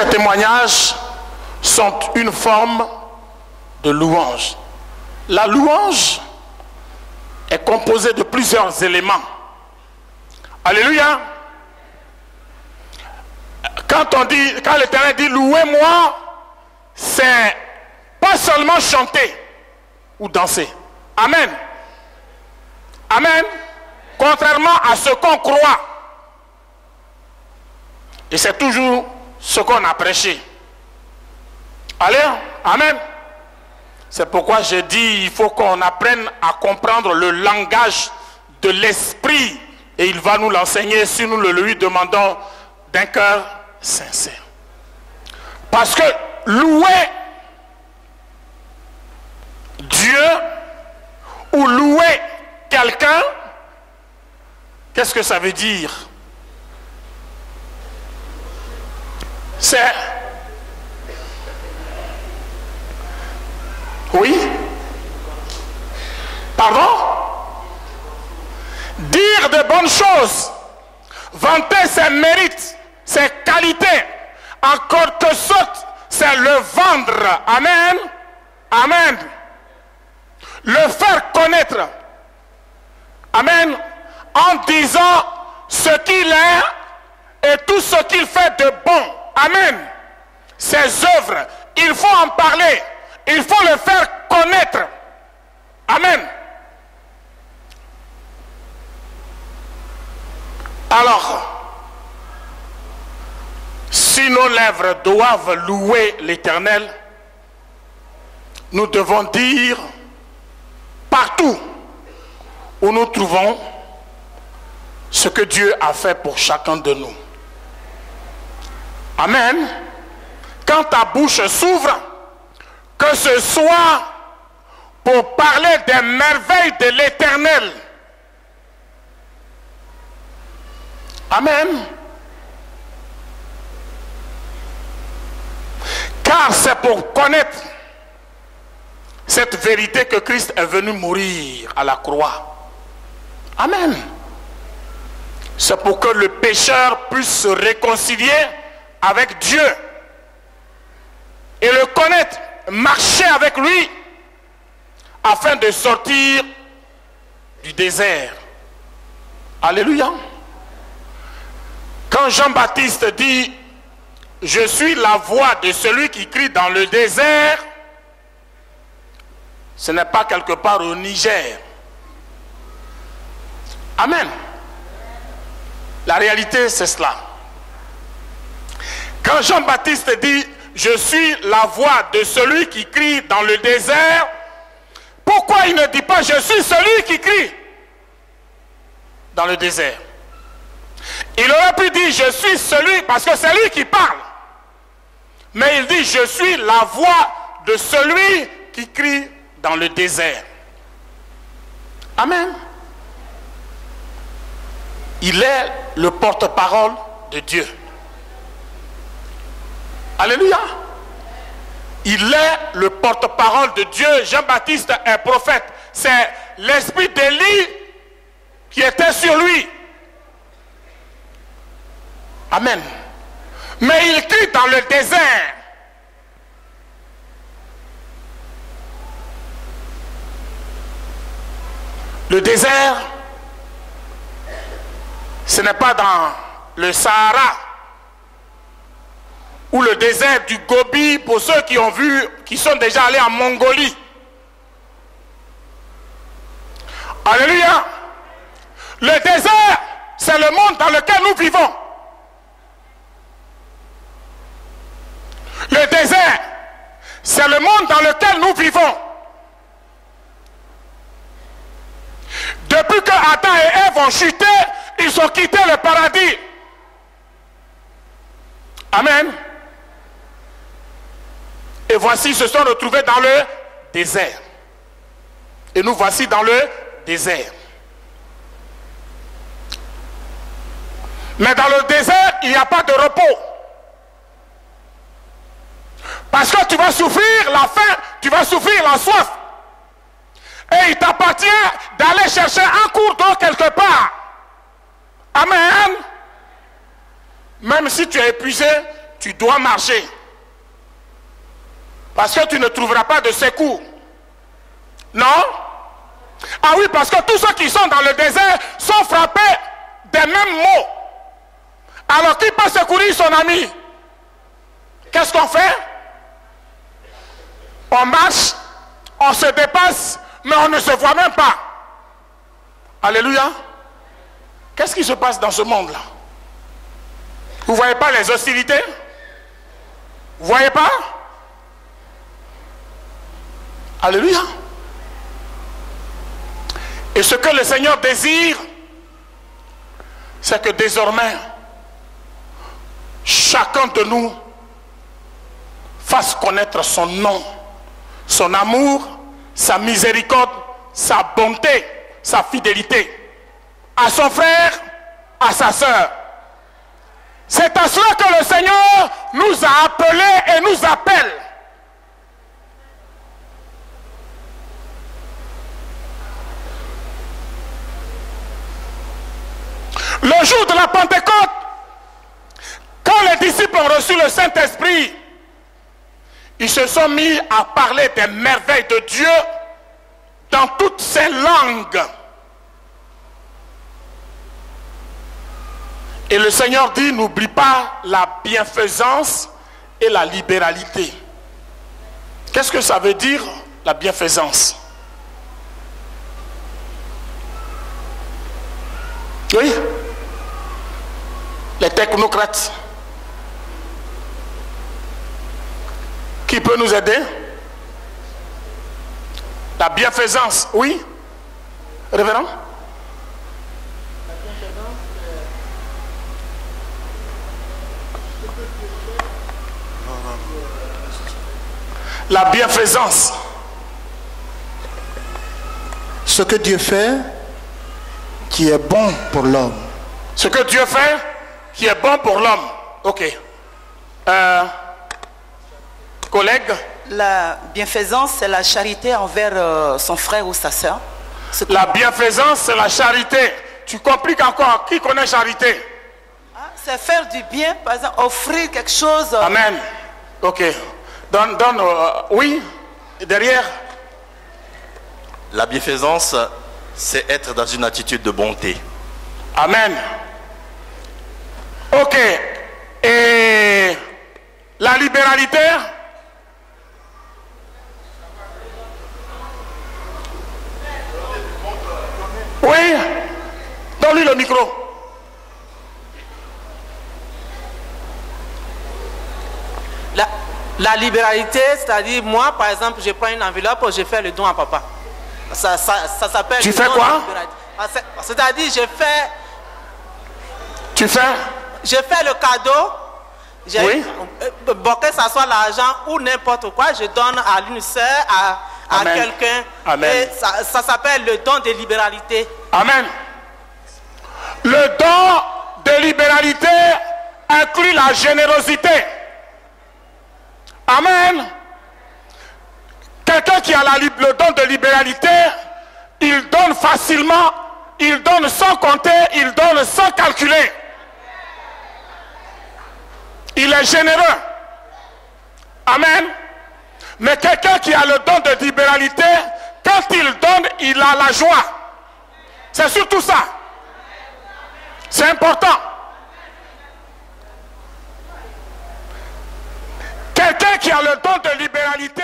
ces témoignages sont une forme de louange. La louange est composée de plusieurs éléments. Alléluia. Quand l'Éternel dit louez-moi, c'est pas seulement chanter ou danser. Amen. Amen. Contrairement à ce qu'on croit. Et c'est toujours ce qu'on a prêché. Allez, amen. C'est pourquoi je dis, il faut qu'on apprenne à comprendre le langage de l'esprit. Et il va nous l'enseigner si nous le lui demandons d'un cœur sincère. Parce que louer Dieu ou louer quelqu'un, qu'est-ce que ça veut dire? C'est... Oui? Pardon? Dire de bonnes choses, vanter ses mérites, ses qualités, en quelque sorte, c'est le vendre. Amen. Amen. Le faire connaître. Amen. En disant ce qu'il est et tout ce qu'il fait de bon. Amen. Ses œuvres, il faut en parler. Il faut le faire connaître. Amen. Alors, si nos lèvres doivent louer l'Éternel, nous devons dire partout où nous trouvons ce que Dieu a fait pour chacun de nous. Amen. Quand ta bouche s'ouvre, que ce soit pour parler des merveilles de l'Éternel. Amen. Car c'est pour connaître cette vérité que Christ est venu mourir à la croix. Amen. C'est pour que le pécheur puisse se réconcilier avec Dieu et le connaître, marcher avec lui afin de sortir du désert. Alléluia. Quand Jean-Baptiste dit « Je suis la voix de celui qui crie dans le désert », ce n'est pas quelque part au Niger. Amen. La réalité, c'est cela. Quand Jean-Baptiste dit « Je suis la voix de celui qui crie dans le désert », pourquoi il ne dit pas « Je suis celui qui crie dans le désert ». Il aurait pu dire « Je suis celui » parce que c'est lui qui parle. Mais il dit « Je suis la voix de celui qui crie dans le désert ». Amen. Il est le porte-parole de Dieu. Alléluia. Il est le porte-parole de Dieu. Jean-Baptiste est prophète. C'est l'esprit d'Élie qui était sur lui. Amen. Mais il crie dans le désert. Le désert, ce n'est pas dans le Sahara ou le désert du Gobi pour ceux qui ont vu, qui sont déjà allés en Mongolie. Alléluia. Le désert, c'est le monde dans lequel nous vivons. Le désert, c'est le monde dans lequel nous vivons. Depuis que Adam et Ève ont chuté, ils ont quitté le paradis. Amen. Et voici, ils se sont retrouvés dans le désert. Et nous voici dans le désert. Mais dans le désert, il n'y a pas de repos. Parce que tu vas souffrir la faim, tu vas souffrir la soif. Et il t'appartient d'aller chercher un cours d'eau quelque part. Amen. Même si tu es épuisé, tu dois marcher. Parce que tu ne trouveras pas de secours. Non? Ah oui, parce que tous ceux qui sont dans le désert sont frappés des mêmes maux. Alors qui peut secourir son ami? Qu'est-ce qu'on fait? On marche, on se dépasse, mais on ne se voit même pas. Alléluia. Qu'est-ce qui se passe dans ce monde-là? Vous ne voyez pas les hostilités? Vous ne voyez pas? Alléluia. Et ce que le Seigneur désire, c'est que désormais, chacun de nous fasse connaître son nom, son amour, sa miséricorde, sa bonté, sa fidélité à son frère, à sa sœur. C'est à cela que le Seigneur nous a appelés et nous appelle. Le jour de la Pentecôte, quand les disciples ont reçu le Saint-Esprit, ils se sont mis à parler des merveilles de Dieu dans toutes ces langues. Et le Seigneur dit, n'oublie pas la bienfaisance et la libéralité. Qu'est-ce que ça veut dire, la bienfaisance? Oui? Les technocrates. Qui peut nous aider? La bienfaisance, oui? Révérend? La bienfaisance. Ce que Dieu fait qui est bon pour l'homme. Ce que Dieu fait qui est bon pour l'homme. Ok. Collègue. La bienfaisance, c'est la charité envers son frère ou sa soeur. La bienfaisance, c'est la charité. Tu compliques encore. Qui connaît charité? C'est faire du bien, par exemple, offrir quelque chose. Amen. Ok. Donne, oui, derrière. La bienfaisance, c'est être dans une attitude de bonté. Amen. Ok. Et la libéralité? Oui. Donne-lui le micro. La libéralité, c'est-à-dire moi, par exemple, je prends une enveloppe, je fais le don à papa. Ça s'appelle... Tu fais quoi? C'est-à-dire, Tu fais? Je fais le cadeau. Oui. Bon, que ce soit l'argent ou n'importe quoi, je donne à l'une sœur, à quelqu'un. Amen. Ça s'appelle le don de libéralité. Amen. Le don de libéralité inclut la générosité. Amen. Quelqu'un qui a le don de libéralité, il donne facilement, il donne sans compter, il donne sans calculer. Il est généreux. Amen. Mais quelqu'un qui a le don de libéralité, quand il donne, il a la joie. C'est surtout ça. C'est important. Quelqu'un qui a le don de libéralité,